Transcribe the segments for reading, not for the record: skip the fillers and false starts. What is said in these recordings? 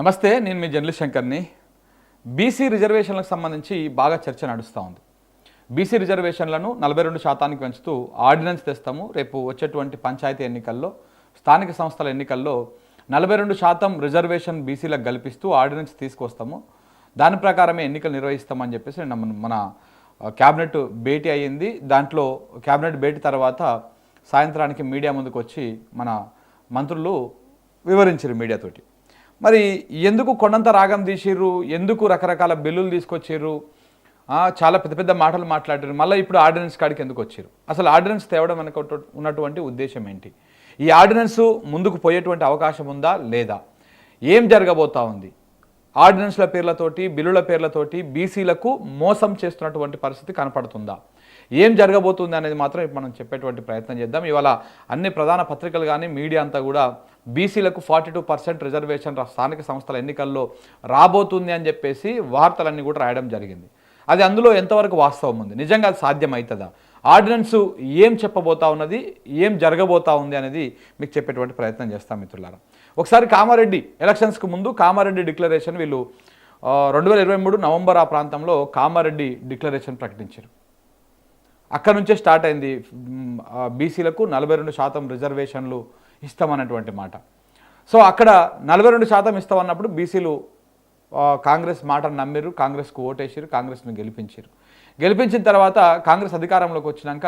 నమస్తే, నేను మీ journalist శంకర్ని. BC రిజర్వేషన్లకు సంబంధించి బాగా చర్చ నడుస్తూ ఉంది. బీసీ రిజర్వేషన్లను 42% పెంచుతూ ఆర్డినెన్స్ తెస్తాము. రేపు వచ్చేటువంటి పంచాయతీ ఎన్నికల్లో, స్థానిక సంస్థల ఎన్నికల్లో 42% రిజర్వేషన్ బీసీలకు కల్పిస్తూ ఆర్డినెన్స్ తీసుకొస్తాము. దాని ప్రకారమే ఎన్నికలు నిర్వహిస్తామని చెప్పేసి మన క్యాబినెట్ భేటీ అయ్యింది. దాంట్లో క్యాబినెట్ భేటీ తర్వాత సాయంత్రానికి మీడియా ముందుకు వచ్చి మన మంత్రులు వివరించారు మీడియాతోటి. మరి ఎందుకు కొండంత రాగం తీసిర్రు, ఎందుకు రకరకాల బిల్లులు తీసుకొచ్చారు, చాలా పెద్ద పెద్ద మాటలు మాట్లాడారు, మళ్ళీ ఇప్పుడు ఆర్డినెన్స్ కాడికి ఎందుకు వచ్చారు, అసలు ఆర్డినెన్స్ తేవడం వెనక ఉన్నటువంటి ఉద్దేశం ఏంటి, ఈ ఆర్డినెన్స్ ముందుకు పోయేటువంటి అవకాశం ఉందా లేదా, ఏం జరగబోతా ఉంది, ఆర్డినెన్స్ల పేర్లతోటి బిల్లుల పేర్లతోటి బీసీలకు మోసం చేస్తున్నటువంటి పరిస్థితి కనపడుతుందా, ఏం జరగబోతుంది అనేది మాత్రం ఇప్పుడు మనం చెప్పేటువంటి ప్రయత్నం చేద్దాం. ఇవాళ అన్ని ప్రధాన పత్రికలు కానీ మీడియా అంతా కూడా బీసీలకు 42% రిజర్వేషన్ స్థానిక సంస్థల ఎన్నికల్లో రాబోతుంది అని చెప్పేసి వార్తలన్నీ కూడా రాయడం జరిగింది. అది అందులో ఎంతవరకు వాస్తవం ఉంది, నిజంగా అది సాధ్యమవుతుందా, ఆర్డినెన్స్ ఏం చెప్పబోతా ఉన్నది, ఏం జరగబోతా ఉంది అనేది మీకు చెప్పేటువంటి ప్రయత్నం చేస్తాం మిత్రులారా. ఒకసారి కామారెడ్డి ఎలక్షన్స్కి ముందు కామారెడ్డి డిక్లరేషన్ వీళ్ళు 2023 నవంబర్ ఆ ప్రాంతంలో కామారెడ్డి డిక్లరేషన్ ప్రకటించారు. అక్కడ నుంచే స్టార్ట్ అయింది బీసీలకు 42% రిజర్వేషన్లు ఇస్తామన్నటువంటి మాట. సో అక్కడ 42% ఇస్తామన్నప్పుడు బీసీలు కాంగ్రెస్ మాటను నమ్మిరు, కాంగ్రెస్కు ఓటేసారు, కాంగ్రెస్ను గెలిపించిన తర్వాత కాంగ్రెస్ అధికారంలోకి వచ్చినాక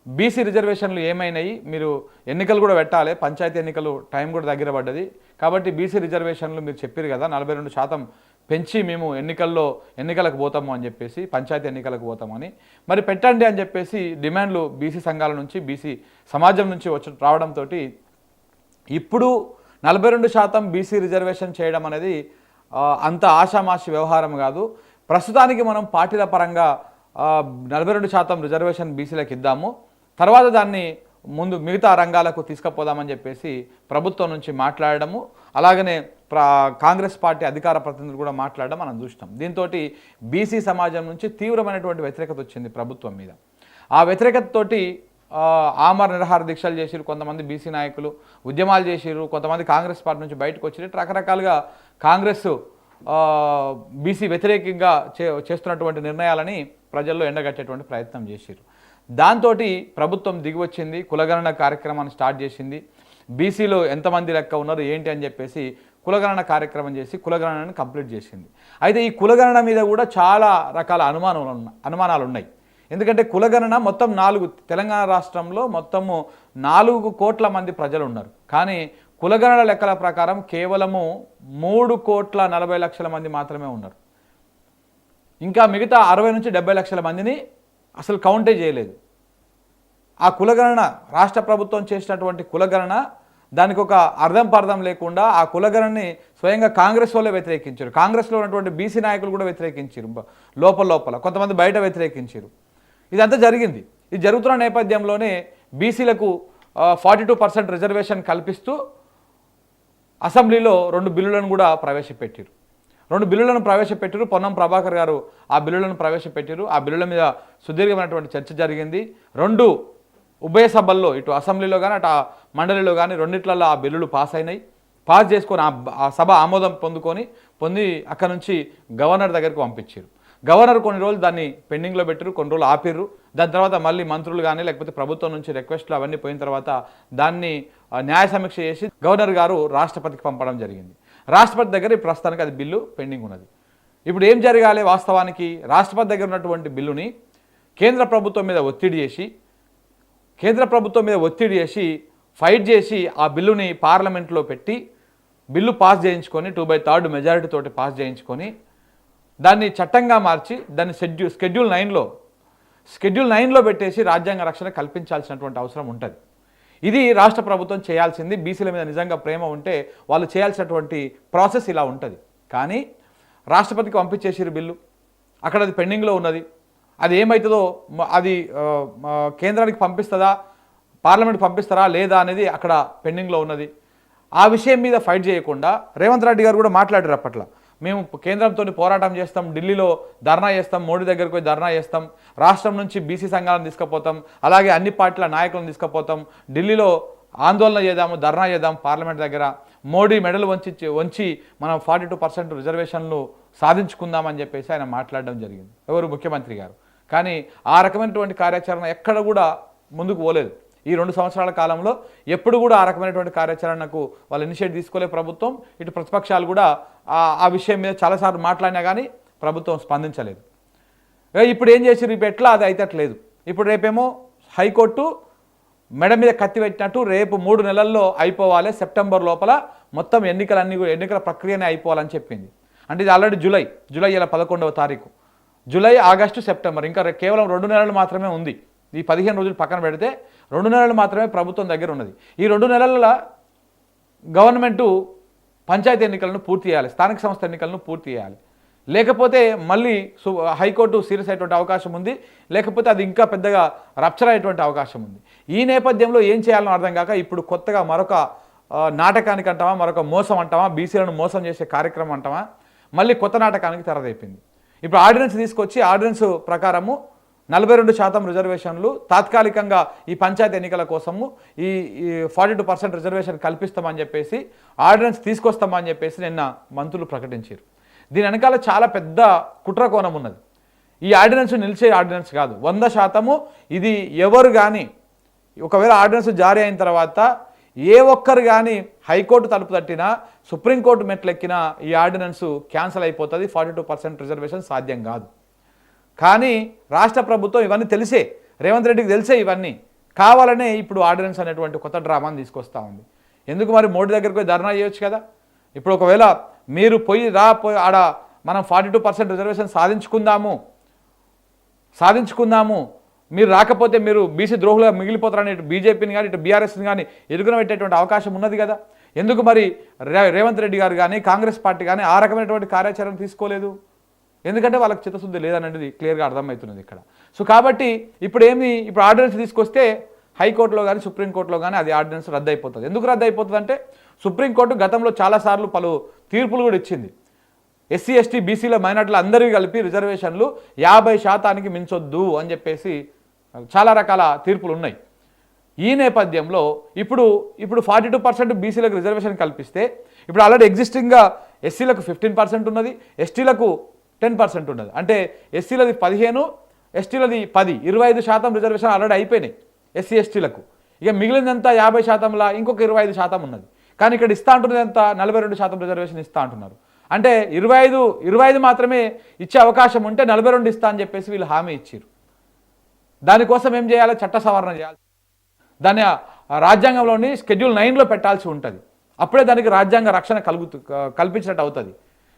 బీసీ రిజర్వేషన్లు ఏమైనాయి, మీరు ఎన్నికలు కూడా పెట్టాలి, పంచాయతీ ఎన్నికలు టైం కూడా దగ్గర పడ్డది కాబట్టి బీసీ రిజర్వేషన్లు మీరు చెప్పారు కదా 42% పెంచి మేము ఎన్నికలకు పోతాము అని చెప్పేసి, పంచాయతీ ఎన్నికలకు పోతామని మరి పెట్టండి అని చెప్పేసి డిమాండ్లు బీసీ సంఘాల నుంచి, బీసీ సమాజం నుంచి రావడంతో ఇప్పుడు 42% బీసీ రిజర్వేషన్ చేయడం అనేది అంత ఆషామాషి వ్యవహారం కాదు. ప్రస్తుతానికి మనం పార్టీల పరంగా 42% రిజర్వేషన్ బీసీలకు ఇద్దాము, తర్వాత దాన్ని ముందు మిగతా రంగాలకు తీసుకుపోదామని చెప్పేసి ప్రభుత్వం నుంచి మాట్లాడడము, అలాగనే కాంగ్రెస్ పార్టీ అధికార ప్రతినిధులు కూడా మాట్లాడడం మనం చూస్తాం. దీంతో బీసీ సమాజం నుంచి తీవ్రమైనటువంటి వ్యతిరేకత వచ్చింది ప్రభుత్వం మీద. ఆ వ్యతిరేకతతోటి ఆమర నిరాహార దీక్షలు చేసిరు, కొంతమంది బీసీ నాయకులు ఉద్యమాలు చేసిరు, కొంతమంది కాంగ్రెస్ పార్టీ నుంచి బయటకు వచ్చి రకరకాలుగా కాంగ్రెస్ బీసీ వ్యతిరేకంగా చేస్తున్నటువంటి నిర్ణయాలని ప్రజల్లో ఎండగట్టేటువంటి ప్రయత్నం చేసిరు. దాంతో ప్రభుత్వం దిగివచ్చింది, కులగణన కార్యక్రమాన్ని స్టార్ట్ చేసింది. బీసీలో ఎంతమంది లెక్క ఉన్నారు ఏంటి అని చెప్పేసి కులగణన కార్యక్రమం చేసి కులగణనను కంప్లీట్ చేసింది. అయితే ఈ కులగణన మీద కూడా చాలా రకాల అనుమానాలు ఉన్నాయి. ఎందుకంటే కులగణన మొత్తం తెలంగాణ రాష్ట్రంలో మొత్తము 4 కోట్ల మంది ప్రజలు ఉన్నారు. కానీ కులగణన లెక్కల ప్రకారం కేవలము 3,40,00,000 మంది మాత్రమే ఉన్నారు. ఇంకా మిగతా 60 నుంచి 70 లక్షల మందిని అసలు కౌంటే చేయలేదు. ఆ కులగణన రాష్ట్ర ప్రభుత్వం చేసినటువంటి కులగణన దానికి ఒక అర్థం పర్థం లేకుండా ఆ కులగణని స్వయంగా కాంగ్రెస్ వాళ్ళే వ్యతిరేకించారు. కాంగ్రెస్లో ఉన్నటువంటి బీసీ నాయకులు కూడా వ్యతిరేకించారు, లోపల కొంతమంది బయట వ్యతిరేకించారు. ఇదంతా జరిగింది. ఇది జరుగుతున్న నేపథ్యంలోనే బీసీలకు 42% రిజర్వేషన్ కల్పిస్తూ అసెంబ్లీలో 2 బిల్లులను కూడా ప్రవేశపెట్టారు. 2 బిల్లులను ప్రవేశపెట్టారు. పొన్నం ప్రభాకర్ గారు ఆ బిల్లులను ప్రవేశపెట్టారు. ఆ బిల్లుల మీద సుదీర్ఘమైనటువంటి చర్చ జరిగింది. 2 ఉభయ సభల్లో, ఇటు అసెంబ్లీలో కానీ అటు మండలిలో కానీ రెండిట్లలో ఆ బిల్లులు పాస్ అయినాయి. పాస్ చేసుకొని ఆ సభ ఆమోదం పొంది అక్కడ నుంచి గవర్నర్ దగ్గరికి పంపించారు. గవర్నర్ కొన్ని రోజులు దాన్ని పెండింగ్లో పెట్టారు, కొన్ని రోజులు ఆపిర్రు. దాని తర్వాత మళ్ళీ మంత్రులు కానీ లేకపోతే ప్రభుత్వం నుంచి రిక్వెస్ట్లు అవన్నీ పోయిన తర్వాత దాన్ని న్యాయ సమీక్ష చేసి గవర్నర్ గారు రాష్ట్రపతికి పంపడం జరిగింది. రాష్ట్రపతి దగ్గర ఈ ప్రస్తుతానికి అది బిల్లు పెండింగ్ ఉన్నది. ఇప్పుడు ఏం జరగాలి, వాస్తవానికి రాష్ట్రపతి దగ్గర ఉన్నటువంటి బిల్లుని కేంద్ర ప్రభుత్వం మీద ఒత్తిడి చేసి ఫైట్ చేసి ఆ బిల్లుని పార్లమెంట్లో పెట్టి బిల్లు పాస్ చేయించుకొని 2/3 మెజారిటీ తోటి పాస్ చేయించుకొని దాన్ని చట్టంగా మార్చి దాన్ని షెడ్యూల్ 9లో పెట్టేసి రాజ్యాంగ రక్షణ కల్పించాల్సినటువంటి అవసరం ఉంటుంది. ఇది రాష్ట్ర ప్రభుత్వం చేయాల్సింది. బీసీల మీద నిజంగా ప్రేమ ఉంటే వాళ్ళు చేయాల్సినటువంటి ప్రాసెస్ ఇలా ఉంటుంది. కానీ రాష్ట్రపతికి పంపించేసిరు బిల్లు, అక్కడ అది పెండింగ్లో ఉన్నది. అది ఏమవుతుందో, అది కేంద్రానికి పంపిస్తుందా, పార్లమెంట్కి పంపిస్తారా లేదా అనేది అక్కడ పెండింగ్లో ఉన్నది. ఆ విషయం మీద ఫైట్ చేయకుండా రేవంత్ రెడ్డి గారు కూడా మాట్లాడారు అప్పట్లో. మేము కేంద్రంతో పోరాటం చేస్తాం, ఢిల్లీలో ధర్నా చేస్తాం, మోడీ దగ్గరికి పోయి ధర్నా చేస్తాం, రాష్ట్రం నుంచి బీసీ సంఘాలను తీసుకుపోతాం, అలాగే అన్ని పార్టీల నాయకులను తీసుకుపోతాం, ఢిల్లీలో ఆందోళన చేద్దాము, ధర్నా చేద్దాం పార్లమెంట్ దగ్గర, మోడీ మెడలు వంచి మనం 42% రిజర్వేషన్లు సాధించుకుందామని చెప్పేసి ఆయన మాట్లాడడం జరిగింది, ఎవరు ముఖ్యమంత్రి గారు. కానీ ఆ రకమైనటువంటి కార్యాచరణ ఎక్కడ కూడా ముందుకు పోలేదు. ఈ 2 సంవత్సరాల కాలంలో ఎప్పుడు కూడా ఆ రకమైనటువంటి కార్యాచరణకు వాళ్ళు ఇనిషియేట్ తీసుకోలే ప్రభుత్వం. ఇటు ప్రతిపక్షాలు కూడా ఆ విషయం మీద చాలాసార్లు మాట్లాడినా కానీ ప్రభుత్వం స్పందించలేదు. ఇప్పుడు ఏం చేసారు, ఇప్పుడు ఎట్లా అది అయితే లేదు. ఇప్పుడు రేపేమో హైకోర్టు మెడ మీద కత్తి పెట్టినట్టు రేపు 3 నెలల్లో అయిపోవాలి, సెప్టెంబర్ లోపల మొత్తం ఎన్నికల ప్రక్రియనే అయిపోవాలని చెప్పింది. అంటే ఇది ఆల్రెడీ జూలై ఇలా 11వ తారీఖు, జూలై, ఆగస్టు, సెప్టెంబర్, ఇంకా కేవలం 2 నెలలు మాత్రమే ఉంది. ఈ 15 రోజులు పక్కన పెడితే 2 నెలలు మాత్రమే ప్రభుత్వం దగ్గర ఉన్నది. ఈ 2 నెలల గవర్నమెంటు పంచాయతీ ఎన్నికలను పూర్తి చేయాలి, స్థానిక సంస్థ ఎన్నికలను పూర్తి చేయాలి. లేకపోతే మళ్ళీ హైకోర్టు సీరియస్ అయ్యేటువంటి అవకాశం ఉంది, లేకపోతే అది ఇంకా పెద్దగా రప్చర్ అయ్యేటువంటి అవకాశం ఉంది. ఈ నేపథ్యంలో ఏం చేయాలని అర్థం కాక ఇప్పుడు కొత్తగా మరొక నాటకానికి అంటామా, మరొక మోసం అంటామా, బీసీలను మోసం చేసే కార్యక్రమం అంటామా, మళ్ళీ కొత్త నాటకానికి తెరదైపోయింది. ఇప్పుడు ఆర్డినెన్స్ తీసుకొచ్చి ఆర్డినెన్స్ ప్రకారము 42% రిజర్వేషన్లు తాత్కాలికంగా ఈ పంచాయతీ ఎన్నికల కోసము ఈ 42% రిజర్వేషన్ కల్పిస్తామని చెప్పేసి ఆర్డినెన్స్ తీసుకొస్తామని చెప్పేసి నిన్న మంత్రులు ప్రకటించారు. దీని వెనకాల చాలా పెద్ద కుట్ర కోణం ఉన్నది. ఈ ఆర్డినెన్స్ నిలిచే ఆర్డినెన్స్ కాదు, 100% ఇది ఎవరు కానీ ఒకవేళ ఆర్డినెన్స్ జారీ అయిన తర్వాత ఏ ఒక్కరు కానీ హైకోర్టు తలుపు తట్టినా, సుప్రీంకోర్టు మెట్లెక్కినా ఈ ఆర్డినెన్స్ క్యాన్సిల్ అయిపోతుంది, 42% రిజర్వేషన్ సాధ్యం కాదు. కానీ రాష్ట్ర ప్రభుత్వం ఇవన్నీ తెలిసే, రేవంత్ రెడ్డికి తెలిసే ఇవన్నీ కావాలనే ఇప్పుడు ఆర్డినెన్స్ అనేటువంటి కొత్త డ్రామాని తీసుకొస్తూ ఉంది. ఎందుకు మరి మోడీ దగ్గరికి పోయి ధర్నా చేయొచ్చు కదా. ఇప్పుడు ఒకవేళ మీరు పోయి ఆడ మనం 42% రిజర్వేషన్ సాధించుకుందాము, మీరు రాకపోతే మీరు బీసీ ద్రోహులుగా మిగిలిపోతారని ఇటు బీజేపీని కానీ ఇటు బీఆర్ఎస్ని కానీ ఎదుగున పెట్టేటువంటి అవకాశం ఉన్నది కదా. ఎందుకు మరి రేవంత్ రెడ్డి గారు కానీ కాంగ్రెస్ పార్టీ కానీ ఆ రకమైనటువంటి కార్యాచరణ తీసుకోలేదు? ఎందుకంటే వాళ్ళకి చిత్తశుద్ధి లేదనేది క్లియర్గా అర్థమవుతున్నది ఇక్కడ. సో కాబట్టి ఇప్పుడు ఆర్డినెన్స్ తీసుకొస్తే హైకోర్టులో కానీ సుప్రీంకోర్టులో కానీ అది ఆర్డినెన్స్ రద్దు అయిపోతుంది. ఎందుకు రద్దు అయిపోతుంది అంటే సుప్రీంకోర్టు గతంలో చాలాసార్లు పలు తీర్పులు కూడా ఇచ్చింది. ఎస్సీ ఎస్టీ బీసీల మైనార్టీలు అందరికీ కలిపి రిజర్వేషన్లు 50% మించొద్దు అని చెప్పేసి చాలా రకాల తీర్పులు ఉన్నాయి. ఈ నేపథ్యంలో ఇప్పుడు 42% బీసీలకు రిజర్వేషన్ కల్పిస్తే ఇప్పుడు ఆల్రెడీ ఎగ్జిస్టింగ్గా ఎస్సీలకు 15% ఉన్నది, ఎస్టీలకు 10% ఉన్నది. అంటే ఎస్సీలది 15, ఎస్టీలది 10, 25% రిజర్వేషన్ ఆల్రెడీ అయిపోయినాయి ఎస్సీ ఎస్టీలకు. ఇక మిగిలినంతా 50%లా ఇంకొక 25% ఉన్నది. కానీ ఇక్కడ ఇస్తా అంటున్నది ఎంత, 42% రిజర్వేషన్ ఇస్తా అంటున్నారు. అంటే 25 మాత్రమే ఇచ్చే అవకాశం ఉంటే 42 ఇస్తా అని చెప్పేసి వీళ్ళు హామీ ఇచ్చారు. దానికోసం ఏం చేయాలి, చట్ట సవరణ చేయాలి, దాన్ని రాజ్యాంగంలోని షెడ్యూల్ 9లో పెట్టాల్సి ఉంటుంది. అప్పుడే దానికి రాజ్యాంగ రక్షణ కల్పించినట్టు అవుతుంది.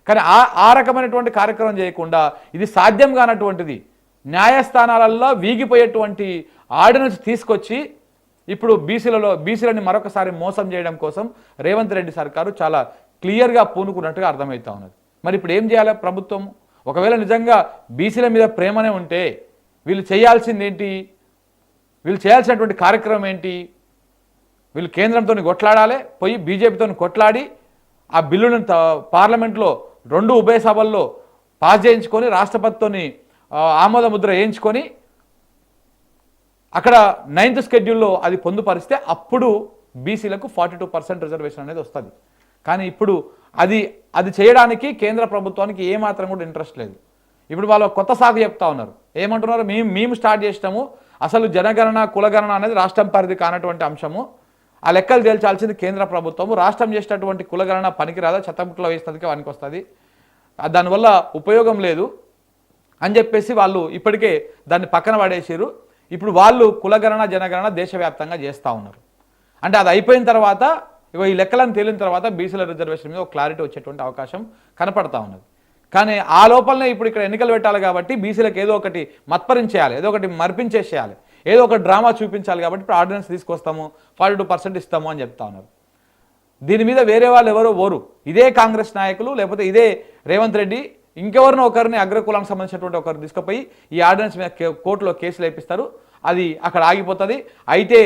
కానీ ఆ రకమైనటువంటి కార్యక్రమం చేయకుండా ఇది సాధ్యం కానటువంటిది న్యాయస్థానాలలో వీగిపోయేటువంటి ఆర్డినెన్స్ తీసుకొచ్చి ఇప్పుడు బీసీలని మరొకసారి మోసం చేయడం కోసం రేవంత్ రెడ్డి సర్కారు చాలా క్లియర్గా పూనుకున్నట్టుగా అర్థమవుతా ఉన్నది. మరి ఇప్పుడు ఏం చేయాలి ప్రభుత్వం? ఒకవేళ నిజంగా బీసీల మీద ప్రేమనే ఉంటే వీళ్ళు చేయాల్సింది ఏంటి, వీళ్ళు చేయాల్సినటువంటి కార్యక్రమం ఏంటి? వీళ్ళు కేంద్రంతో కొట్లాడాలి, పోయి బీజేపీతో కొట్లాడి ఆ బిల్లును పార్లమెంట్లో 2 ఉభయ సభల్లో పాస్ చేయించుకొని రాష్ట్రపతితోని ఆమోద ముద్ర వేయించుకొని అక్కడ 9th షెడ్యూల్లో అది పొందుపరిస్తే అప్పుడు బీసీలకు 42% రిజర్వేషన్ అనేది వస్తుంది. కానీ ఇప్పుడు అది చేయడానికి కేంద్ర ప్రభుత్వానికి ఏమాత్రం కూడా ఇంట్రెస్ట్ లేదు. ఇప్పుడు వాళ్ళు కొత్త సాగు చెప్తా ఉన్నారు. ఏమంటున్నారు, మేము స్టార్ట్ చేసినాము, అసలు జనగణన కులగణన అనేది రాష్ట్రం పరిధి కానటువంటి అంశము, ఆ లెక్కలు తేల్చాల్సింది కేంద్ర ప్రభుత్వము, రాష్ట్రం చేసినటువంటి కులగణన పనికిరాదా, చెత్తపుట్లో వేస్తుంది వానికి వస్తుంది, దానివల్ల ఉపయోగం లేదు అని చెప్పేసి వాళ్ళు ఇప్పటికే దాన్ని పక్కన పడేసారు. ఇప్పుడు వాళ్ళు కులగణన జనగణన దేశవ్యాప్తంగా చేస్తూ ఉన్నారు. అంటే అది అయిపోయిన తర్వాత ఈ లెక్కలను తేలిన తర్వాత బీసీల రిజర్వేషన్ మీద ఒక క్లారిటీ వచ్చేటువంటి అవకాశం కనపడతా ఉన్నది. కానీ ఆ లోపలనే ఇప్పుడు ఇక్కడ ఎన్నికలు పెట్టాలి కాబట్టి బీసీలకు ఏదో ఒకటి మత్పరించేయాలి, ఏదో ఒకటి మర్పించేసేయాలి, ఏదో ఒక డ్రామా చూపించాలి కాబట్టి ఇప్పుడు ఆర్డినెన్స్ తీసుకొస్తాము, 42% ఇస్తాము అని చెప్తా ఉన్నారు. దీని మీద వేరే వాళ్ళు ఎవరో ఓరు, ఇదే కాంగ్రెస్ నాయకులు లేకపోతే ఇదే రేవంత్ రెడ్డి ఇంకెవరినో ఒకరిని అగ్రకులానికి సంబంధించినటువంటి ఒకరు తీసుకుపోయి ఈ ఆర్డినెన్స్ మీద కోర్టులో కేసులు వేపిస్తారు, అది అక్కడ ఆగిపోతుంది. అయితే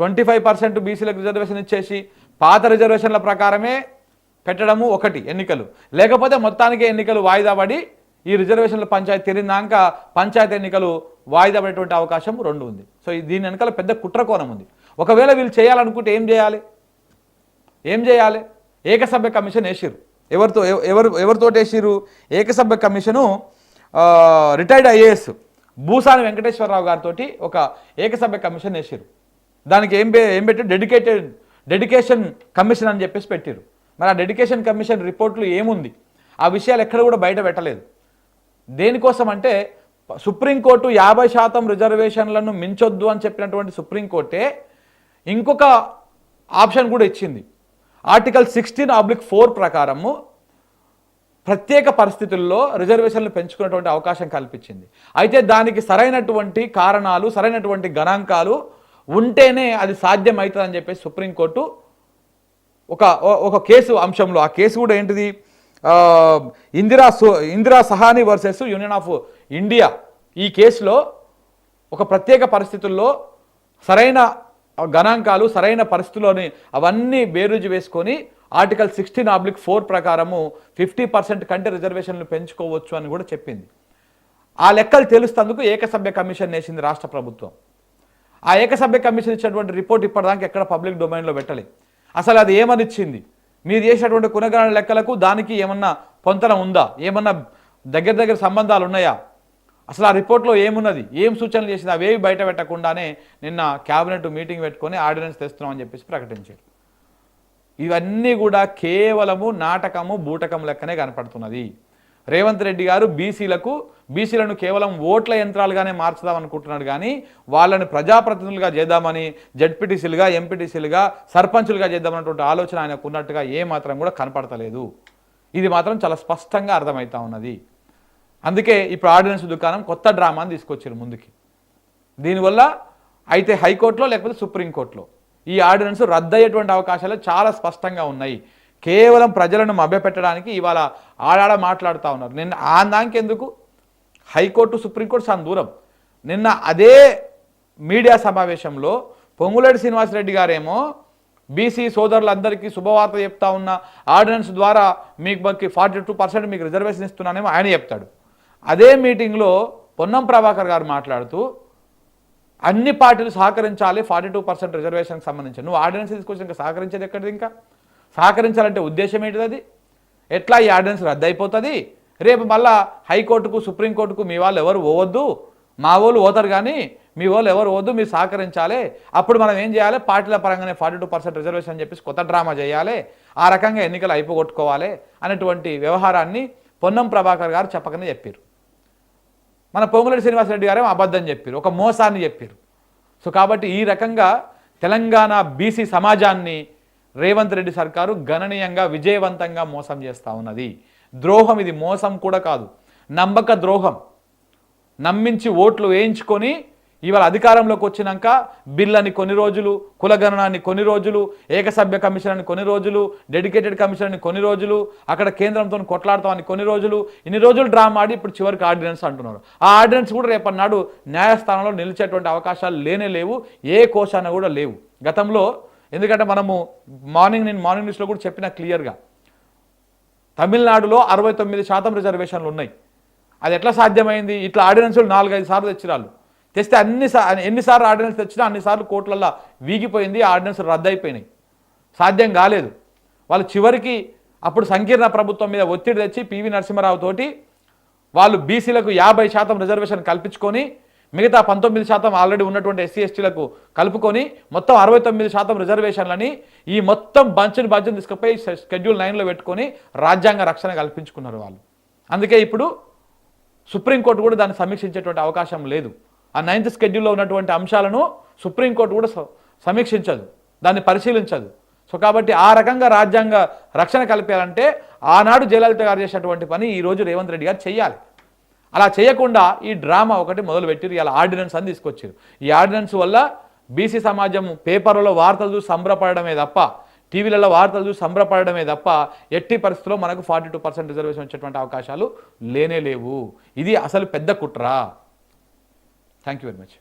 25% బీసీలకు రిజర్వేషన్ ఇచ్చేసి పాత రిజర్వేషన్ల ప్రకారమే పెట్టడము ఒకటి ఎన్నికలు, లేకపోతే మొత్తానికి ఎన్నికలు వాయిదా పడి ఈ రిజర్వేషన్ల పంచాయతీ తిరిగినాక పంచాయతీ ఎన్నికలు వాయిదా పడేటువంటి అవకాశం 2 ఉంది. సో దీని వెనకాల పెద్ద కుట్రకోణం ఉంది. ఒకవేళ వీళ్ళు చేయాలనుకుంటే ఏం చేయాలి? ఏకసభ్య కమిషన్ వేసిరు. ఎవరితో వేసిరు? ఏకసభ్య commission retired IAS Bhusani Venkateswararao గారితో ఒక ఏకసభ్య కమిషన్ వేసిరు. దానికి ఏం పెట్టి డెడికేషన్ కమిషన్ అని చెప్పేసి పెట్టిరు. మరి ఆ డెడికేషన్ కమిషన్ రిపోర్ట్లు ఏముంది? ఆ విషయాలు ఎక్కడ కూడా బయట పెట్టలేదు. దేనికోసం అంటే సుప్రీంకోర్టు 50% రిజర్వేషన్లను మించొద్దు అని చెప్పినటువంటి సుప్రీంకోర్టే ఇంకొక ఆప్షన్ కూడా ఇచ్చింది. ఆర్టికల్ 16/4 ప్రకారము ప్రత్యేక పరిస్థితుల్లో రిజర్వేషన్లు పెంచుకునేటువంటి అవకాశం కల్పించింది. అయితే దానికి సరైనటువంటి కారణాలు, సరైనటువంటి గణాంకాలు ఉంటేనే అది సాధ్యమవుతుందని చెప్పేసి సుప్రీంకోర్టు ఒక కేసు అంశంలో, ఆ కేసు కూడా ఏంటిది, Indira Sawhney versus union of India, ఈ కేసులో ఒక ప్రత్యేక పరిస్థితుల్లో సరైన గణాంకాలు, సరైన పరిస్థితుల్లోని అవన్నీ బేరుజు వేసుకొని ఆర్టికల్ 16/4 ప్రకారము 50% కంటే రిజర్వేషన్లు పెంచుకోవచ్చు అని కూడా చెప్పింది. ఆ లెక్కలు తెలుస్తందుకు ఏకసభ్య కమిషన్ వేసింది రాష్ట్ర ప్రభుత్వం. ఆ ఏకసభ్య కమిషన్ ఇచ్చినటువంటి రిపోర్ట్ ఇప్పటిదాకా ఎక్కడ పబ్లిక్ డొమైన్లో పెట్టలేదు. అసలు అది ఏమని ఇచ్చింది? మీరు చేసినటువంటి కునగణన లెక్కలకు దానికి ఏమన్నా పొంతన ఉందా? ఏమన్నా దగ్గర సంబంధాలు ఉన్నాయా? అసలు ఆ రిపోర్ట్లో ఏమున్నది, ఏం సూచనలు చేసింది, అవేవి బయట పెట్టకుండానే నిన్న క్యాబినెట్ మీటింగ్ పెట్టుకొని ఆర్డినెన్స్ తెస్తున్నామని చెప్పేసి ప్రకటించారు. ఇవన్నీ కూడా కేవలము నాటకము, బూటకం లెక్కనే కనపడుతున్నది. రేవంత్ రెడ్డి గారు బీసీలను కేవలం ఓట్ల యంత్రాలుగానే మార్చుదాం అనుకుంటున్నాడు, కానీ వాళ్ళని ప్రజాప్రతినిధులుగా చేద్దామని, జడ్పీటీసీలుగా, ఎంపీటీసీలుగా, సర్పంచులుగా చేద్దామన్నటువంటి ఆలోచన ఆయనకు ఉన్నట్టుగా ఏమాత్రం కూడా కనపడతలేదు. ఇది మాత్రం చాలా స్పష్టంగా అర్థమవుతా ఉన్నది. అందుకే ఇప్పుడు ఆర్డినెన్స్ దుకాణం కొత్త డ్రామాని తీసుకొచ్చారు ముందుకి. దీనివల్ల అయితే హైకోర్టులో లేకపోతే సుప్రీంకోర్టులో ఈ ఆర్డినెన్స్ రద్దయ్యేటువంటి అవకాశాలు చాలా స్పష్టంగా ఉన్నాయి. కేవలం ప్రజలను మభ్యపెట్టడానికి ఇవాళ ఆడాడ మాట్లాడుతూ ఉన్నారు. నిన్న దానికెందుకు హైకోర్టు, సుప్రీంకోర్టు చాలా దూరం. నిన్న అదే మీడియా సమావేశంలో పొంగులేటి శ్రీనివాసరెడ్డి గారేమో బీసీ సోదరులందరికీ శుభవార్త చెప్తా ఉన్న ఆర్డినెన్స్ ద్వారా మీకు 42% మీకు రిజర్వేషన్ ఇస్తున్నానేమో ఆయన చెప్తాడు. అదే మీటింగ్లో పొన్నం ప్రభాకర్ గారు మాట్లాడుతూ అన్ని పార్టీలు సహకరించాలి 42% రిజర్వేషన్కి సంబంధించి. నువ్వు ఆర్డినెన్స్ తీసుకొచ్చి ఇంకా సహకరించేది ఎక్కడిది? ఇంకా సహకరించాలంటే ఉద్దేశం ఏంటిది? అది ఎట్లా ఈ ఆర్డినెన్స్ రద్దు అయిపోతుంది? రేపు మళ్ళా హైకోర్టుకు, సుప్రీంకోర్టుకు మీ వాళ్ళు ఎవరు పోవద్దు, మా వాళ్ళు పోతారు కానీ మీ వాళ్ళు ఎవరు పోవద్దు, మీరు సహకరించాలి. అప్పుడు మనం ఏం చేయాలి? పార్టీల పరంగానే 42% రిజర్వేషన్ అని చెప్పేసి కొత్త డ్రామా చేయాలి, ఆ రకంగా ఎన్నికలు అయిపోగొట్టుకోవాలి అనేటువంటి వ్యవహారాన్ని పొన్నం ప్రభాకర్ గారు చెప్పకనే చెప్పారు. మన పొంగులేటి శ్రీనివాసరెడ్డి గారేమో అబద్ధం చెప్పారు, ఒక మోసాన్ని చెప్పారు. సో కాబట్టి ఈ రకంగా తెలంగాణ బీసీ సమాజాన్ని రేవంత్ రెడ్డి సర్కారు గణనీయంగా విజయవంతంగా మోసం చేస్తూ ఉన్నది. ద్రోహం ఇది, మోసం కూడా కాదు, నమ్మక ద్రోహం. నమ్మించి ఓట్లు వేయించుకొని ఇవాళ అధికారంలోకి వచ్చినాక బిల్లని కొన్ని రోజులు, కులగణనాన్ని కొన్ని రోజులు, ఏకసభ్య కమిషన్ అని కొన్ని రోజులు, డెడికేటెడ్ కమిషన్ అని కొన్ని రోజులు, అక్కడ కేంద్రంతో కొట్లాడతామని కొన్ని రోజులు, ఇన్ని రోజులు డ్రామా ఆడి ఇప్పుడు చివరికి ఆర్డినెన్స్ అంటున్నారు. ఆ ఆర్డినెన్స్ కూడా రేపన్నాడు న్యాయస్థానంలో నిలిచేటువంటి అవకాశాలు లేనే లేవు, ఏ కోశాన కూడా లేవు. గతంలో ఎందుకంటే మనము నేను మార్నింగ్ న్యూస్లో కూడా చెప్పిన క్లియర్గా, తమిళనాడులో 69% రిజర్వేషన్లు ఉన్నాయి. అది ఎట్లా సాధ్యమైంది? ఇట్లా ఆర్డినెన్సులు 4-5 సార్లు తెస్తే ఎన్నిసార్లు ఆర్డినెన్స్ తెచ్చినా అన్నిసార్లు కోర్టులలో వీగిపోయింది, ఆర్డినెన్స్ రద్దు అయిపోయినాయి, సాధ్యం కాలేదు. వాళ్ళు చివరికి అప్పుడు సంకీర్ణ ప్రభుత్వం మీద ఒత్తిడి తెచ్చి పివి నరసింహారావు తోటి వాళ్ళు బీసీలకు 50% రిజర్వేషన్ కల్పించుకొని మిగతా 19% ఆల్రెడీ ఉన్నటువంటి ఎస్సీ ఎస్టీలకు కలుపుకొని మొత్తం 69% రిజర్వేషన్లని ఈ మొత్తం బంచుని తీసుకుపోయి షెడ్యూల్ 9లో పెట్టుకొని రాజ్యాంగ రక్షణ కల్పించుకున్నారు వాళ్ళు. అందుకే ఇప్పుడు సుప్రీంకోర్టు కూడా దాన్ని సమీక్షించేటువంటి అవకాశం లేదు. ఆ 9th షెడ్యూల్లో ఉన్నటువంటి అంశాలను సుప్రీంకోర్టు కూడా సమీక్షించదు, దాన్ని పరిశీలించదు. సో కాబట్టి ఆ రకంగా రాజ్యాంగ రక్షణ కల్పించాలంటే ఆనాడు జయలలిత గారు చేసినటువంటి పని ఈరోజు రేవంత్ రెడ్డి గారు చేయాలి. అలా చేయకుండా ఈ డ్రామా ఒకటి మొదలుపెట్టారు, ఇలా ఆర్డినెన్స్ అని తీసుకొచ్చారు. ఈ ఆర్డినెన్స్ వల్ల బీసీ సమాజం పేపర్లలో వార్తలు చూసి సంబరపడమే తప్ప, టీవీలలో వార్తలు చూసి సంబరపడమే తప్ప ఎట్టి పరిస్థితుల్లో మనకు 42% రిజర్వేషన్ వచ్చేటువంటి అవకాశాలు లేనే లేవు. ఇది అసలు పెద్ద కుట్ర. Thank you very much.